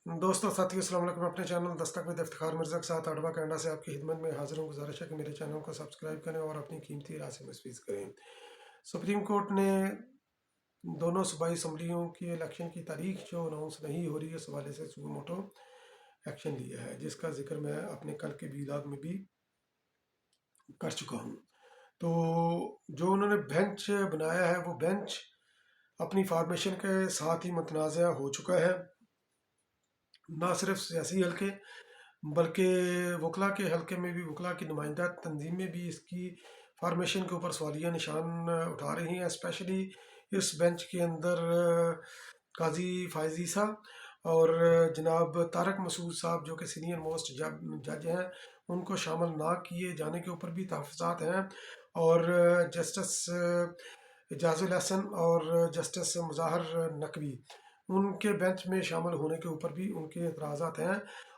दोस्तों साथियों अस्सलाम वालेकुम। अपने चैनल दस्तक में इफ्तिखार मिर्ज़ा के साथ अडवा कनाडा से आपकी खिदमत में हाजिर हूँ। गुजारिश है कि मेरे चैनल को सब्सक्राइब करें और अपनी कीमती राय से मुस्तफ़ीद करें। सुप्रीम कोर्ट ने दोनों सूबाई असम्बलियों की इलेक्शन की तारीख जो अनाउंस नहीं हो रही है, इस हवाले से सुओ मोटो एक्शन लिया है, जिसका जिक्र मैं अपने कल के वीलॉग में भी कर चुका हूँ। तो जो उन्होंने बेंच बनाया है, वो बेंच अपनी फॉर्मेशन के साथ ही मतनाज़ हो चुका है। ना सिर्फ सियासी हल्के बल्कि वकला के हल्के में भी, वकला की नुमाइंदा तंजीमें भी इसकी फार्मेशन के ऊपर सवालिया निशान उठा रही हैं। स्पेशली इस बेंच के अंदर काजी फायजी साहब और जनाब तारक मसूद साहब, जो कि सीनियर मोस्ट जज हैं, उनको शामिल ना किए जाने के ऊपर भी तहफ़्फ़ुज़ात हैं। और जस्टिस एजाजुल हसन और जस्टिस मुज़ाहर नकवी, उनके बेंच में शामिल होने के ऊपर भी उनके एतराज़ात हैं।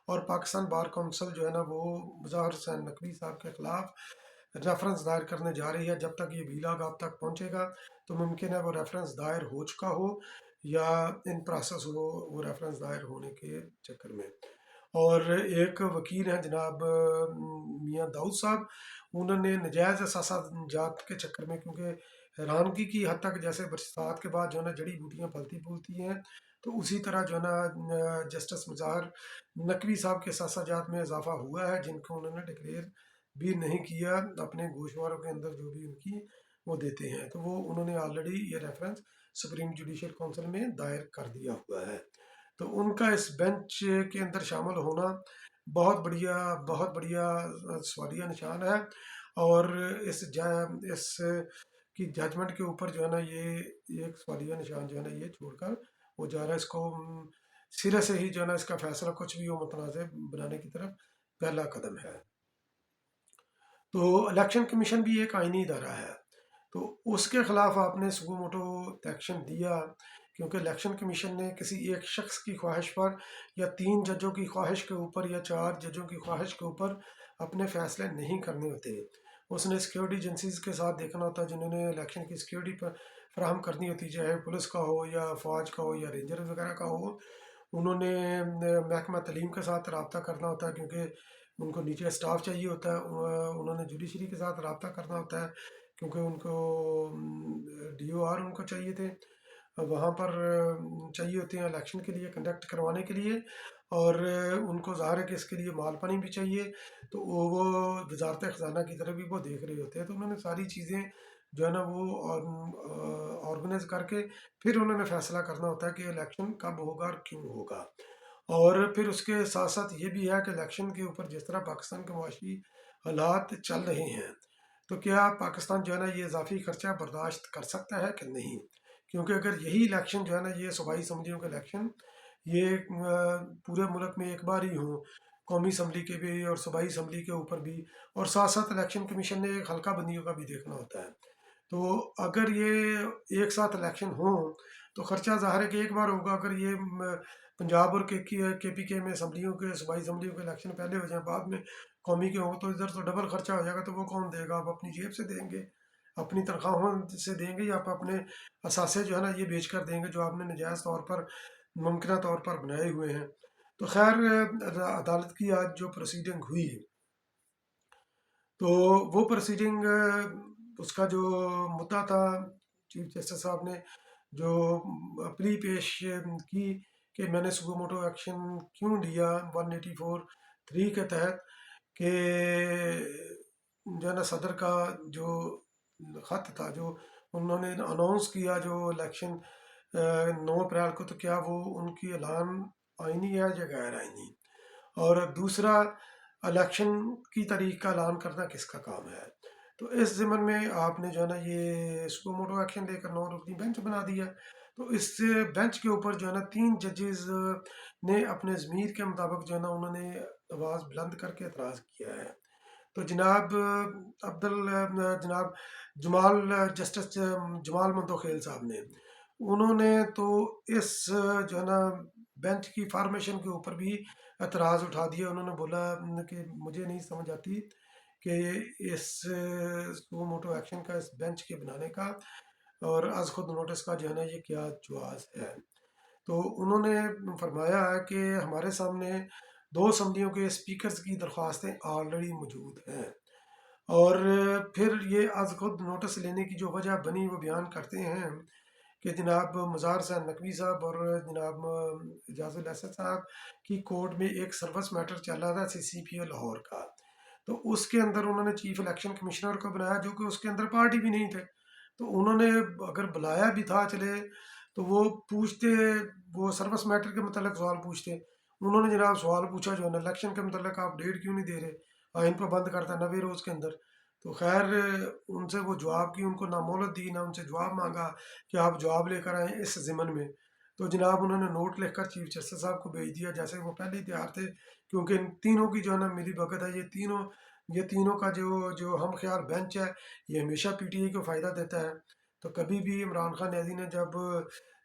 और पाकिस्तान बार कौंसल जो है ना, वो मुज़ाहर हुसैन नकवी साहब के ख़िलाफ़ रेफरेंस दायर करने जा रही है। जब तक ये वीलॉग आप तक पहुँचेगा तो मुमकिन है वो रेफरेंस दायर हो चुका हो या इन प्रोसेस हो, वो रेफरेंस दायर होने के चक्कर में। और एक वकील हैं जनाब मियाँ दाऊद साहब, उन्होंने नजायज़ असासाजात के चक्कर में, क्योंकि हैरानगी की हद तक जैसे बरसात के बाद जो है ना जड़ी बूटियाँ फलती फूलती हैं, तो उसी तरह जो है ना जस्टिस मुज़ाहर नकवी साहब के सासाजात में इजाफा हुआ है, जिनको उन्होंने डिक्लेयर भी नहीं किया अपने गोशवारों के अंदर जो भी उनकी वो देते हैं। तो वो उन्होंने ऑलरेडी ये रेफरेंस सुप्रीम जुडिशल काउंसिल में दायर कर दिया हुआ है। तो उनका इस बेंच के अंदर शामिल होना बहुत बढ़िया सवालिया निशान है। और इस की जजमेंट के ऊपर जो है ना, ये एक सवालिया निशान जो है ना, ये छोड़कर वो जा रहा है। इसको सिरे से ही जो है ना, इसका फैसला कुछ भी हो मुतनाज़ बनाने की तरफ पहला कदम है। तो इलेक्शन कमीशन भी एक आइनी इदारा है, तो उसके खिलाफ आपने सुओ मोटो एक्शन दिया, क्योंकि इलेक्शन कमीशन ने किसी एक शख्स की ख्वाहिश पर या 3 जजों की ख्वाहिश के ऊपर या 4 जजों की ख्वाहिश के ऊपर अपने फैसले नहीं करने होते। उसने सिक्योरिटी एजेंसीज के साथ देखना होता है, जिन्होंने इलेक्शन की सिक्योरिटी पर फराहम करनी होती, चाहे पुलिस का हो या फ़ौज का हो या रेंजर वगैरह का हो। उन्होंने महकमा तलीम के साथ रब्ता करना होता है, क्योंकि उनको नीचे स्टाफ चाहिए होता है। उन्होंने जुडिशरी के साथ रब्ता करना होता है, क्योंकि उनको DOR उनको चाहिए थे, वहाँ पर चाहिए होते हैं इलेक्शन के लिए, कंडक्ट करवाने के लिए। और उनको ज़ाहिर है कि इसके लिए माल पानी भी चाहिए, तो वो वजारत ख़जाना की तरफ भी वो देख रहे होते हैं। तो उन्होंने सारी चीज़ें जो है ना वो ऑर्गेनाइज करके फिर उन्होंने फैसला करना होता है कि इलेक्शन कब होगा और क्यों होगा। और फिर उसके साथ साथ ये भी है कि इलेक्शन के ऊपर जिस तरह पाकिस्तान के मुआशी हालात चल रहे हैं, तो क्या पाकिस्तान जो है ना ये इजाफी खर्चा बर्दाश्त कर सकता है कि नहीं। क्योंकि अगर यही इलेक्शन जो है ना, ये सूबाई असम्बलियों के इलेक्शन ये पूरे मुल्क में एक बार ही हों, कौमी असम्बली के भी और सूबाई असम्बली के ऊपर भी, और साथ साथ इलेक्शन कमीशन ने एक हल्का बंदियों का भी देखना होता है। तो अगर ये एक साथ इलेक्शन हो तो खर्चा ज़ाहिर है कि एक बार होगा। अगर ये पंजाब और KPK में असम्बलियों के सूबाई असम्बलियों के इलेक्शन पहले हो जाए, बाद में कौमी के हों, तो इधर तो डबल खर्चा हो जाएगा। तो वो कौन देगा? आप अपनी जेब से देंगे, अपनी तनख्वाहों से देंगे, या आप अपने असासे जो है ना ये बेच कर देंगे, जो आपने नजायज़ तौर पर मुमकिन तौर पर बनाए हुए हैं। तो खैर अदालत की आज जो प्रोसीडिंग हुई, तो वो प्रोसीडिंग उसका जो मुद्दा था, चीफ जस्टिस साहब ने जो प्ली पेश की कि मैंने सुगो मोटो एक्शन क्यों लिया 184(3) के तहत, कि जो है ना सदर का जो ख़त था, जो उन्होंने अनाउंस किया जो इलेक्शन 9 अप्रैल को, तो क्या वो उनकी ऐलान आइनी है या गैर आइनी। और दूसरा, इलेक्शन की तारीख का ऐलान करना किसका काम है। तो इस ज़मन में आपने जो है ना ये सुको मोटो एक्शन लेकर 9 रुकनी बेंच बना दिया। तो इस बेंच के ऊपर जो है ना 3 जजेस ने अपने ज़मीर के मुताबिक जो है ना उन्होंने आवाज़ बुलंद करके एतराज़ किया है। तो जनाब जस्टिस जमाल मंदोखेल साहब ने, उन्होंने तो इस जो है ना बेंच की फार्मेशन के ऊपर भी एतराज़ उठा दिया। उन्होंने बोला कि मुझे नहीं समझ आती कि इस सुओ मोटो एक्शन का, इस बेंच के बनाने का और आज खुद नोटिस का जो है ना ये क्या जवाज़ है। تو انہوں نے فرمایا ہے کہ ہمارے سامنے 2 اسمبلیوں کے اسپیکرز کی درخواستیں آلریڈی موجود ہیں، اور پھر یہ از خود نوٹس لینے کی جو وجہ بنی وہ بیان کرتے ہیں کہ جناب مزار صاحب نقوی صاحب اور جناب اعجاز الاسد صاحب کی کورٹ میں ایک سروس میٹر چل رہا تھا CCPO لاہور کا، تو اس کے اندر انہوں نے چیف الیکشن کمشنر کو بلایا جو کہ اس کے اندر پارٹی بھی نہیں تھے، تو انہوں نے اگر بلایا بھی تھا چلے تو وہ پوچھتے، وہ سروس میٹر کے متعلق سوال پوچھتے، انہوں نے جناب سوال پوچھا جو ہے نا الیکشن کے متعلق آپ ڈیٹ کیوں نہیں دے رہے، آئین پہ بند کرتا 90 روز کے اندر، تو خیر ان سے وہ جواب کی، ان کو نہ مہلت دی نہ ان سے جواب مانگا کہ آپ جواب لے کر آئیں اس ضمن میں، تو جناب انہوں نے نوٹ لکھ کر چیف جسٹس صاحب کو بھیج دیا، جیسے وہ پہلے ہی تیار تھے، کیونکہ ان تینوں کی جو ہے نا ملی بھگت ہے، یہ تینوں کا جو ہم خیال بینچ ہے یہ ہمیشہ PTI کو فائدہ دیتا ہے، تو کبھی بھی عمران خان نیازی نے جب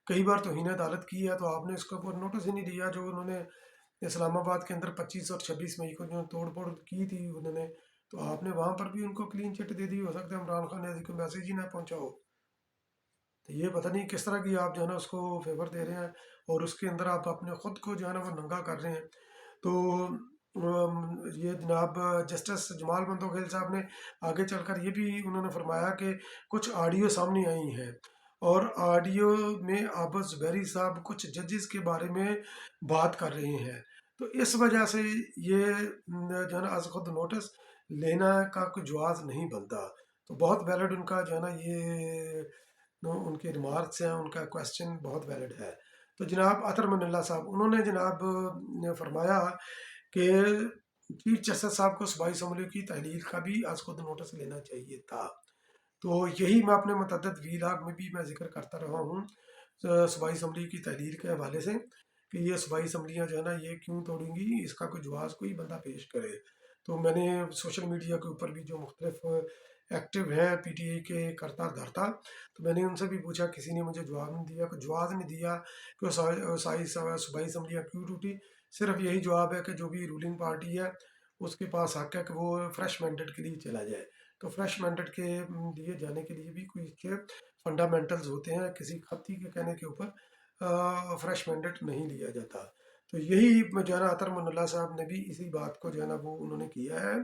کئی بار توہین عدالت کی ہے تو آپ نے اس کے اوپر نوٹس ہی نہیں دیا، جو انہوں نے اسلام آباد کے اندر 25 اور 26 مئی کو جو توڑ پھوڑ کی تھی انہوں نے، تو آپ نے وہاں پر بھی ان کو کلین چٹ دے دی، ہو سکتا ہے عمران خان نیازی کو میسج ہی نہ پہنچا ہو، تو یہ پتہ نہیں کس طرح کی آپ جو ہے نا اس کو فیور دے رہے ہیں، اور اس کے اندر آپ اپنے خود کو جو ہے نا وہ ننگا کر رہے ہیں، تو یہ جناب جسٹس جمال بندوخیل صاحب نے آگے چل کر یہ بھی انہوں نے فرمایا کہ کچھ آڈیو سامنے آئی ہیں، اور آڈیو میں عابد زبیری صاحب کچھ ججز کے بارے میں بات کر رہے ہیں، تو اس وجہ سے یہ جو ہے نا از خود نوٹس لینا کا کوئی جواز نہیں بنتا، تو بہت ویلڈ ان کا جو ہے نا یہ ان کے ریمارکس ہیں، ان کا کویسچن بہت ویلڈ ہے، تو جناب اطہر من اللہ صاحب انہوں نے جناب نے فرمایا کہ چیف جسٹس صاحب کو صوبائی اسمبلی کی تحلیل کا بھی از خود نوٹس لینا چاہیے تھا، تو یہی میں اپنے متعدد ویلاگ میں بھی میں ذکر کرتا رہا ہوں صوبائی اسمبلی کی تحلیل کے حوالے سے، کہ یہ صوبائی اسمبلیاں جو ہے نا یہ کیوں توڑیں گی، اس کا کوئی جواز کوئی بندہ پیش کرے، تو میں نے سوشل میڈیا کے اوپر بھی جو مختلف ایکٹیو ہیں PTI کے کرتا دھرتا، تو میں نے ان سے بھی پوچھا، کسی نے مجھے جواب نہیں دیا، کوئی جواز نہیں دیا کہ صوبائی اسمبلیاں کیوں ٹوٹی، صرف یہی جواب ہے کہ جو بھی رولنگ پارٹی ہے اس کے پاس حق ہے کہ وہ فریش مینڈیٹ کے لیے چلا جائے، تو فریش مینڈیٹ کے لیے جانے کے لیے بھی کوئی فنڈامنٹلز ہوتے ہیں، کسی خطی کے کہنے کے اوپر فریش مینڈیٹ نہیں لیا جاتا، تو یہی جو ہے نا اطہر من اللہ صاحب نے بھی اسی بات کو جو ہے نا وہ انہوں نے کیا ہے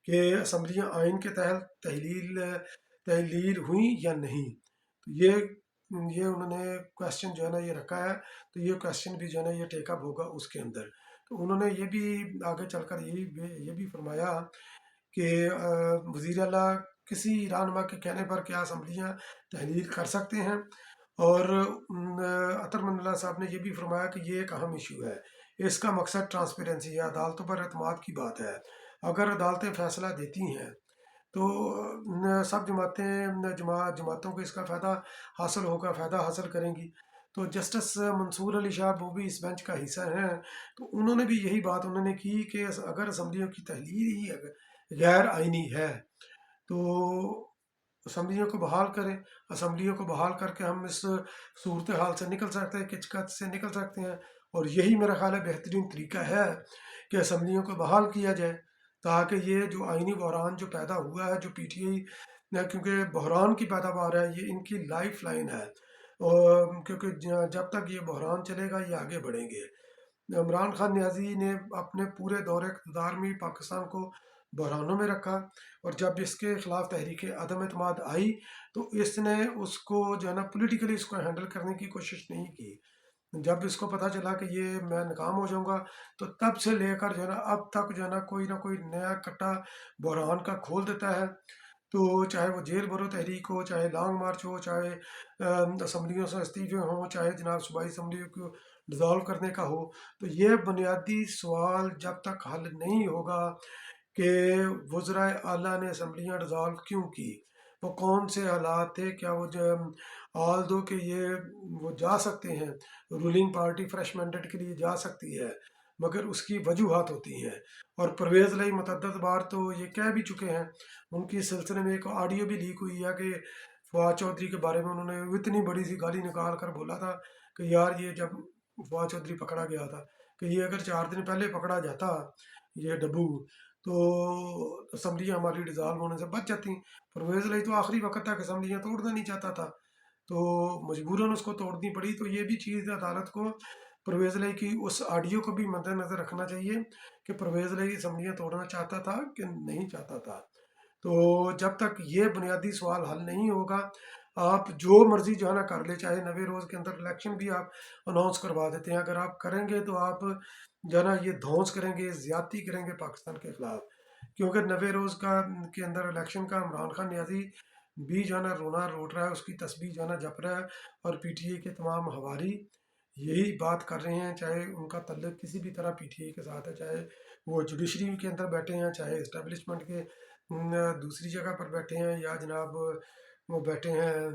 کہ اسمبلیاں آئین کے تحت تحلیل ہوئیں یا نہیں، تو یہ انہوں نے کویسچن جو ہے نا یہ رکھا ہے، تو یہ کویسچن بھی جو ہے نا یہ ٹیک اپ ہوگا اس کے اندر، تو انہوں نے یہ بھی آگے چل کر یہ بھی فرمایا کہ وزیر اعلیٰ کسی رہنما کے کہنے پر کیا اسمبلیاں تحلیل کر سکتے ہیں، اور اطہر من اللہ صاحب نے یہ بھی فرمایا کہ یہ ایک اہم ایشو ہے، اس کا مقصد ٹرانسپیرنسی ہے، عدالتوں پر اعتماد کی بات ہے، اگر عدالتیں فیصلہ دیتی ہیں تو سب جماعتوں کو اس کا فائدہ حاصل ہوگا، فائدہ حاصل کریں گی، تو جسٹس منصور علی شاہ وہ بھی اس بینچ کا حصہ ہیں، تو انہوں نے بھی یہی بات انہوں نے کی کہ اگر اسمبلیوں کی تحلیل ہی غیر آئینی ہے تو اسمبلیوں کو بحال کریں، اسمبلیوں کو بحال کر کے ہم اس صورتحال سے نکل سکتے ہیں، کچکچ سے نکل سکتے ہیں، اور یہی میرا خیال ہے بہترین طریقہ ہے کہ اسمبلیوں کو بحال کیا جائے، تاکہ یہ جو آئینی بحران جو پیدا ہوا ہے، جو PTI کیونکہ بحران کی پیداوار ہے، یہ ان کی لائف لائن ہے، اور کیونکہ جب تک یہ بحران چلے گا یہ آگے بڑھیں گے، عمران خان نیازی نے اپنے پورے دور اقتدار میں پاکستان کو بحرانوں میں رکھا، اور جب اس کے خلاف تحریک عدم اعتماد آئی تو اس نے اس کو جو ہے نا پولیٹیکلی اس کو ہینڈل کرنے کی کوشش نہیں کی، جب اس کو پتہ چلا کہ یہ میں ناکام ہو جاؤں گا تو تب سے لے کر جو ہے نا اب تک جو ہے نا کوئی نیا کٹا بحران کا کھول دیتا ہے، تو چاہے وہ جیل بھرو تحریک ہو، چاہے لانگ مارچ ہو، چاہے اسمبلیوں سے استعفے ہوں، چاہے جناب صوبائی اسمبلیوں کو ڈیزالو کرنے کا ہو، تو یہ بنیادی سوال جب تک حل نہیں ہوگا کہ وزرائے اعلیٰ نے اسمبلیاں ڈیزالو کیوں کی، وہ کون سے حالات تھے، کیا وہ جو آل دو کہ یہ وہ جا سکتے ہیں، رولنگ پارٹی فریش مینڈیٹ کے لیے جا سکتی ہے، مگر اس کی وجوہات ہوتی ہیں، اور پرویز علیہ متعدد بار تو یہ کہہ بھی چکے ہیں، ان کی سلسلے میں ایک آڈیو بھی لیک ہوئی ہے کہ فواد چودھری کے بارے میں انہوں نے اتنی بڑی سی گالی نکال کر بولا تھا کہ یار یہ جب فواد چودھری پکڑا گیا تھا کہ یہ اگر 4 دن پہلے پکڑا جاتا یہ ڈبو تو اسمبلیاں ہماری ڈیزالو ہونے سے بچ جاتی، پرویز علیہ تو آخری وقت تک اسمبلیاں توڑنا نہیں چاہتا تھا، तो मजबूरन उसको तोड़नी पड़ी। तो ये भी चीज़ अदालत को परवेज़ इलाही की उस ऑडियो को भी मद्देनज़र रखना चाहिए कि परवेज़ इलाही असम्बलियाँ तोड़ना चाहता था कि नहीं चाहता था। तो जब तक ये बुनियादी सवाल हल नहीं होगा, आप जो मर्जी जो है ना कर ले, चाहे 90 रोज़ के अंदर इलेक्शन भी आप अनाउंस करवा देते हैं, अगर आप करेंगे तो आप जो है ना ये धौंस करेंगे, ज्यादती करेंगे पाकिस्तान के खिलाफ। क्योंकि 90 रोज़ का के अंदर इलेक्शन का इमरान खान न्याजी भी जो है ना रोना रोट रहा है, उसकी तस्बीह जो है ना जप रहा है, और पीटीआई के तमाम हवारी यही बात कर रहे हैं, चाहे उनका तल्लुक किसी भी तरह पीटीआई के साथ है, चाहे वो जुडिशरी के अंदर बैठे हैं, चाहे इस्टेब्लिशमेंट के दूसरी जगह पर बैठे हैं, या जनाब वो बैठे हैं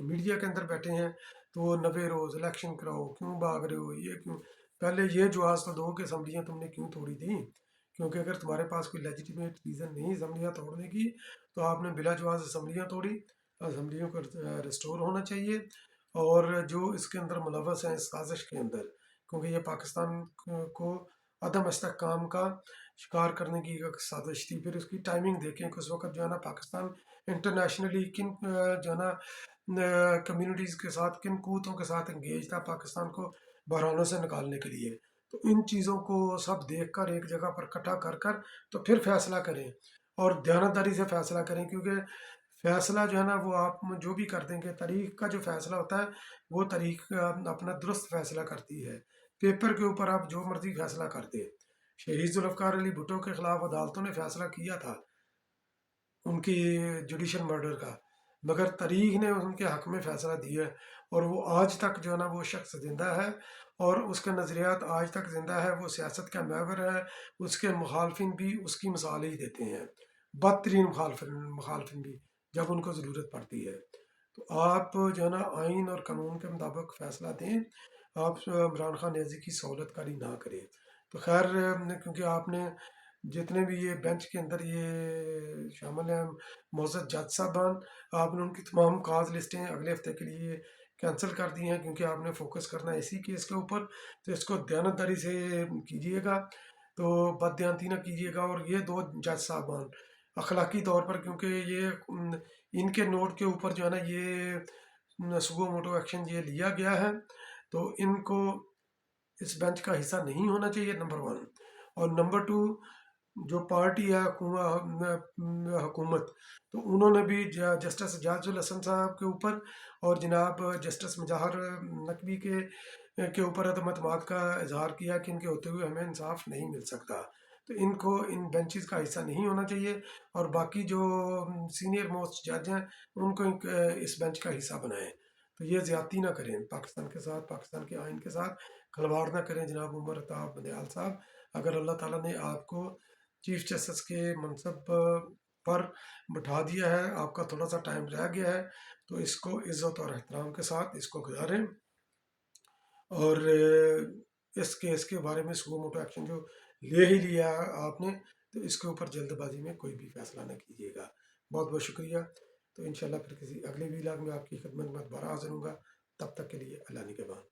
मीडिया के अंदर बैठे हैं। तो वो 90 रोज़ इलेक्शन कराओ, क्यों भाग रहे हो, ये क्यों, पहले ये जवाब तो दो कि असम्बलियाँ तुमने क्यों तोड़ी थी। क्योंकि अगर तुम्हारे पास कोई लेजिटिमेट रीज़न नहीं असम्बलियाँ तोड़ने की, तो आपने बिला जवाब असम्बलियाँ तोड़ी। असम्बलियों को रिस्टोर होना चाहिए, और जो इसके अंदर मुलव्वस हैं इस साजिश के अंदर, क्योंकि ये पाकिस्तान को अदम इस्तेहकाम का शिकार करने की एक साजिश थी। फिर उसकी टाइमिंग देखें कि उस वक्त जो है ना पाकिस्तान इंटरनेशनली किन जो है ना कम्युनिटीज़ के साथ, किन कूतों के साथ इंगेज था पाकिस्तान को बहरानों से निकालने के लिए। तो इन चीज़ों को सब देख कर एक जगह पर इकट्ठा कर कर तो फिर फैसला करें, और दयानतदारी से फैसला करें। क्योंकि फैसला जो है ना वो आप जो भी कर देंगे, तारीख का जो फैसला होता है वो तारीख अपना दुरुस्त फैसला करती है। पेपर के ऊपर आप जो मर्जी फैसला कर दे। शहीद जुल्फ़िकार अली भुट्टो के खिलाफ अदालतों ने फैसला किया था उनकी जुडिशल मर्डर का, मगर तारीख ने उनके हक में फ़ैसला दिया है, और वो आज तक जो है ना वो शख्स ज़िंदा है, और उसके नज़रियात आज तक ज़िंदा है। वो सियासत का महवर है, उसके मुखालफिन भी उसकी मिसाल ही देते हैं, बदतरीन मुखालफिन भी, जब उनको ज़रूरत पड़ती है। तो आप जो है ना आइन और कानून के मुताबिक फ़ैसला दें, आप इमरान खान न्याजी की सहूलत कारी ना करें। तो खैर, क्योंकि आपने जितने भी ये बेंच के अंदर ये शामिल हैं मोअज़्ज़ज़ जज साहबान, आपने उनकी तमाम काज लिस्टें अगले हफ्ते के लिए कैंसिल कर दी हैं, क्योंकि आपने फोकस करना है इसी केस के ऊपर। तो इसको दयानतदारी से कीजिएगा, तो बददियानती ना कीजिएगा। और ये दो जज साहबान अखलाकी तौर पर, क्योंकि ये इनके नोट के ऊपर जो है ना ये सुगो मोटो एक्शन ये लिया गया है, तो इनको इस बेंच का हिस्सा नहीं होना चाहिए, नंबर वन। और नंबर टू, जो पार्टी है हुकूमत, तो उन्होंने भी जस्टिस जाजुल हसन साहब के ऊपर और जनाब जस्टिस मुजाहर नकवी के ऊपर अदम-ए-एतमाद का इजहार किया कि इनके होते हुए हमें इंसाफ नहीं मिल सकता। तो इनको इन बेंचेस का हिस्सा नहीं होना चाहिए, और बाकी जो सीनियर मोस्ट जज हैं उनको इस बेंच का हिस्सा बनाएं। तो ये ज़्यादती ना करें पाकिस्तान के साथ, पाकिस्तान के आइन के साथ खिलवाड़ ना करें जनाब उमर अताब बंदयाल साहब। अगर अल्लाह ताला ने आपको चीफ जस्टिस के मनसब पर बिठा दिया है, आपका थोड़ा सा टाइम रह गया है, तो इसको इज़्ज़त और एहतराम के साथ इसको गुजारें। और इस केस के बारे में सुगो मोटो एक्शन जो ले ही लिया है आपने, तो इसके ऊपर जल्दबाजी में कोई भी फैसला न कीजिएगा। बहुत बहुत शुक्रिया। तो इंशाल्लाह फिर किसी अगले व्लॉग में आपकी खिदमत में दोबारा हाजिर होऊंगा। तब तक के लिए अल्लाह निगहबान।